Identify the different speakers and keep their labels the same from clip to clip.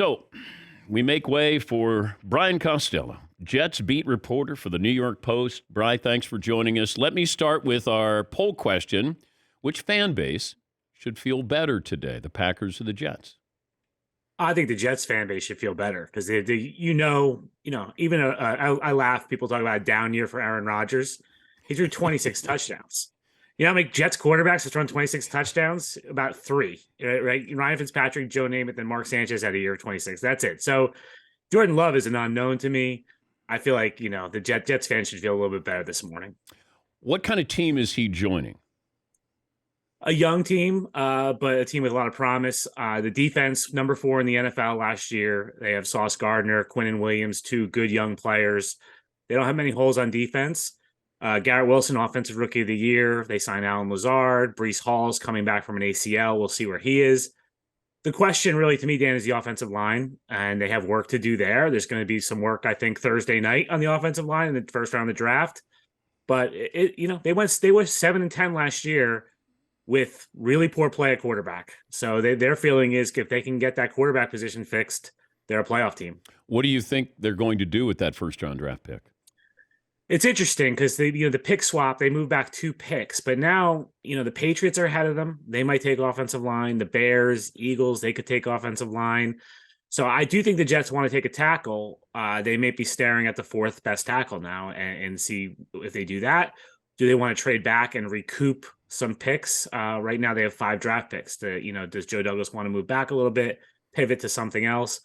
Speaker 1: So we make way for Brian Costello, Jets beat reporter for the New York Post. Brian, thanks for joining us. Let me start with our poll question. Which fan base should feel better today, the Packers or the Jets?
Speaker 2: I think the Jets fan base should feel better because I laugh. People talk about a down year for Aaron Rodgers. He threw 26 touchdowns. You know how many Jets quarterbacks have thrown 26 touchdowns? About three, right? Ryan Fitzpatrick, Joe Namath, and Mark Sanchez had a year of 26. That's it. So Jordan Love is an unknown to me. I feel like, the Jets fans should feel a little bit better this morning.
Speaker 1: What kind of team is he joining?
Speaker 2: A young team, but a team with a lot of promise. The defense, number 4 in the NFL last year. They have Sauce Gardner, Quinnen Williams, 2 good young players. They don't have many holes on defense. Garrett Wilson, Offensive Rookie of the Year. They signed Alan Lazard. Breece Hall's coming back from an ACL. We'll see where he is. The question really to me, Dan, is the offensive line, and they have work to do there. There's going to be some work, I think, Thursday night on the offensive line in the first round of the draft. But they were 7-10 last year with really poor play at quarterback. So their feeling is if they can get that quarterback position fixed, they're a playoff team.
Speaker 1: What do you think they're going to do with that first round draft pick?
Speaker 2: It's interesting because the pick swap, they moved back 2 picks, but now, the Patriots are ahead of them. They might take offensive line. The Bears, Eagles, they could take offensive line. So I do think the Jets want to take a tackle. They may be staring at the 4th best tackle now and see if they do that. Do they want to trade back and recoup some picks? Right now they have 5 draft picks. Does Joe Douglas want to move back a little bit, pivot to something else?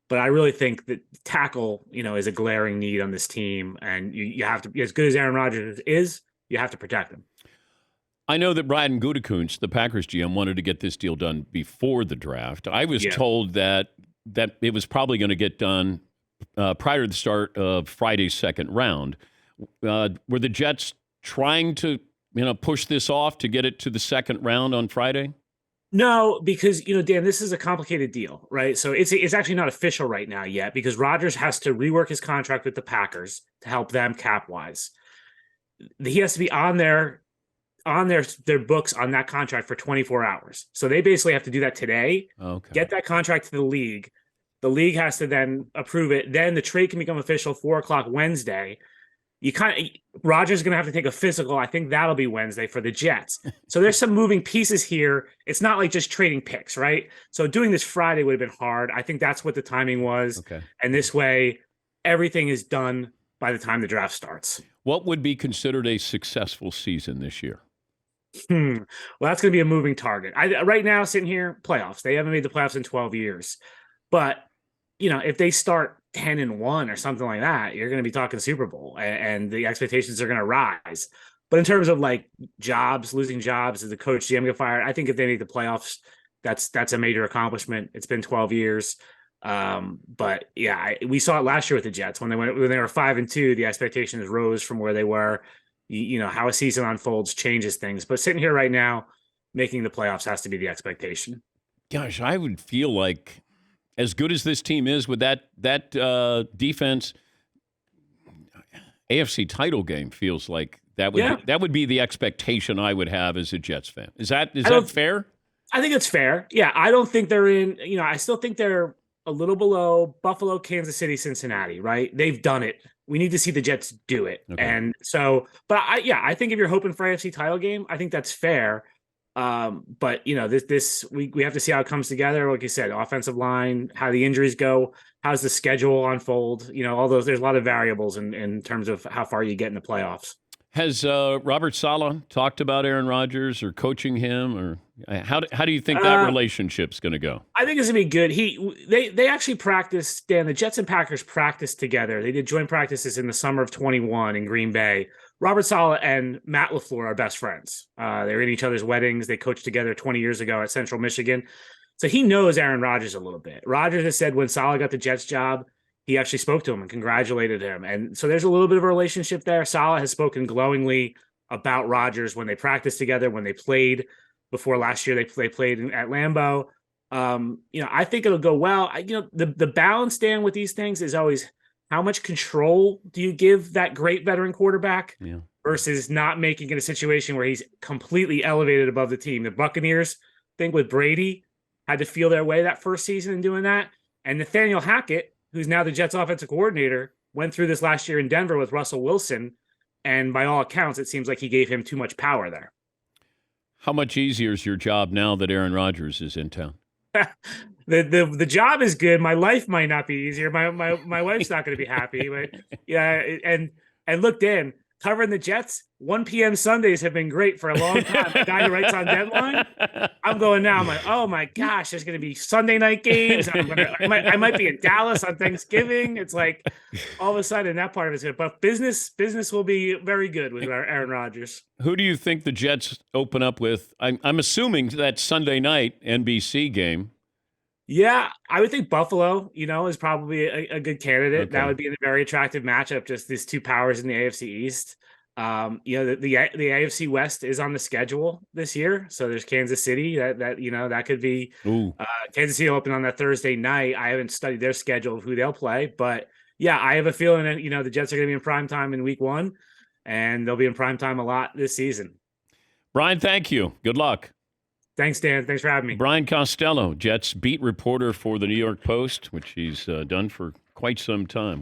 Speaker 2: But I really think that tackle, is a glaring need on this team. And you have to, as good as Aaron Rodgers is, you have to protect him.
Speaker 1: I know that Brian Gutekunst, the Packers GM, wanted to get this deal done before the draft. I was told that it was probably going to get done prior to the start of Friday's second round. Were the Jets trying to, push this off to get it to the second round on Friday?
Speaker 2: No, because, Dan, this is a complicated deal, right? So it's actually not official right now yet because Rodgers has to rework his contract with the Packers to help them cap-wise. He has to be on their books on that contract for 24 hours. So they basically have to do that today, get that contract to the league. The league has to then approve it. Then the trade can become official 4:00 Wednesday. Rodgers is going to have to take a physical. I think that'll be Wednesday for the Jets. So there's some moving pieces here. It's not like just trading picks, right? So doing this Friday would have been hard. I think that's what the timing was.
Speaker 1: Okay.
Speaker 2: And this way, everything is done by the time the draft starts.
Speaker 1: What would be considered a successful season this year?
Speaker 2: Well, that's going to be a moving target. Right now, sitting here, playoffs. They haven't made the playoffs in 12 years. But, if they start 10-1 or something like that, you're going to be talking Super Bowl and the expectations are going to rise. But in terms of like losing jobs, as the coach GM get fired, I think if they make the playoffs, that's a major accomplishment. It's been 12 years. But yeah, we saw it last year with the Jets when they were 5-2, the expectations rose from where they were. How a season unfolds changes things. But sitting here right now, making the playoffs has to be the expectation.
Speaker 1: Gosh, I would feel like as good as this team is with that defense, AFC title game feels like that would be the expectation I would have as a Jets fan. Is that fair?
Speaker 2: I think it's fair. Yeah, I don't think they're in. I still think they're a little below Buffalo, Kansas City, Cincinnati. Right? They've done it. We need to see the Jets do it. Okay. And so, but I think if you're hoping for AFC title game, I think that's fair. But we have to see how it comes together. Like you said, offensive line, how the injuries go, how's the schedule unfold, all those, there's a lot of variables in terms of how far you get in the playoffs.
Speaker 1: Has Robert Saleh talked about Aaron Rodgers or coaching him, or how do you think that relationship's going to go?
Speaker 2: I think it's going to be good. They actually practiced, Dan, the Jets and Packers practiced together. They did joint practices in the summer of 21 in Green Bay. Robert Saleh and Matt LaFleur are best friends. They were in each other's weddings. They coached together 20 years ago at Central Michigan. So he knows Aaron Rodgers a little bit. Rodgers has said when Saleh got the Jets job, he actually spoke to him and congratulated him. And so there's a little bit of a relationship there. Saleh has spoken glowingly about Rodgers when they practiced together, when they played before last year. They played at Lambeau. I think it'll go well. The balance, Dan, with these things is always how much control do you give that great veteran quarterback versus not making it a situation where he's completely elevated above the team. The Buccaneers, I think with Brady, had to feel their way that first season in doing that. And Nathaniel Hackett, who's now the Jets offensive coordinator, went through this last year in Denver with Russell Wilson. And by all accounts, it seems like he gave him too much power there.
Speaker 1: How much easier is your job now that Aaron Rodgers is in town?
Speaker 2: The job is good. My life might not be easier. My wife's not going to be happy. But yeah, and look, Dan, covering the Jets, 1 p.m. Sundays have been great for a long time. The guy who writes on deadline, I'm going now. I'm like, oh my gosh, there's going to be Sunday night games. I might be in Dallas on Thanksgiving. It's like all of a sudden that part of it's good. But business will be very good with our Aaron Rodgers.
Speaker 1: Who do you think the Jets open up with? I'm assuming that Sunday night NBC game.
Speaker 2: Yeah, I would think Buffalo, is probably a good candidate. Okay. That would be a very attractive matchup. Just these two powers in the AFC East. The AFC West is on the schedule this year, so there's Kansas City. That could be Kansas City open on that Thursday night. I haven't studied their schedule of who they'll play, but yeah, I have a feeling that the Jets are going to be in prime time in Week 1, and they'll be in prime time a lot this season.
Speaker 1: Brian, thank you. Good luck.
Speaker 2: Thanks, Dan. Thanks for having me.
Speaker 1: Brian Costello, Jets beat reporter for the New York Post, which he's done for quite some time.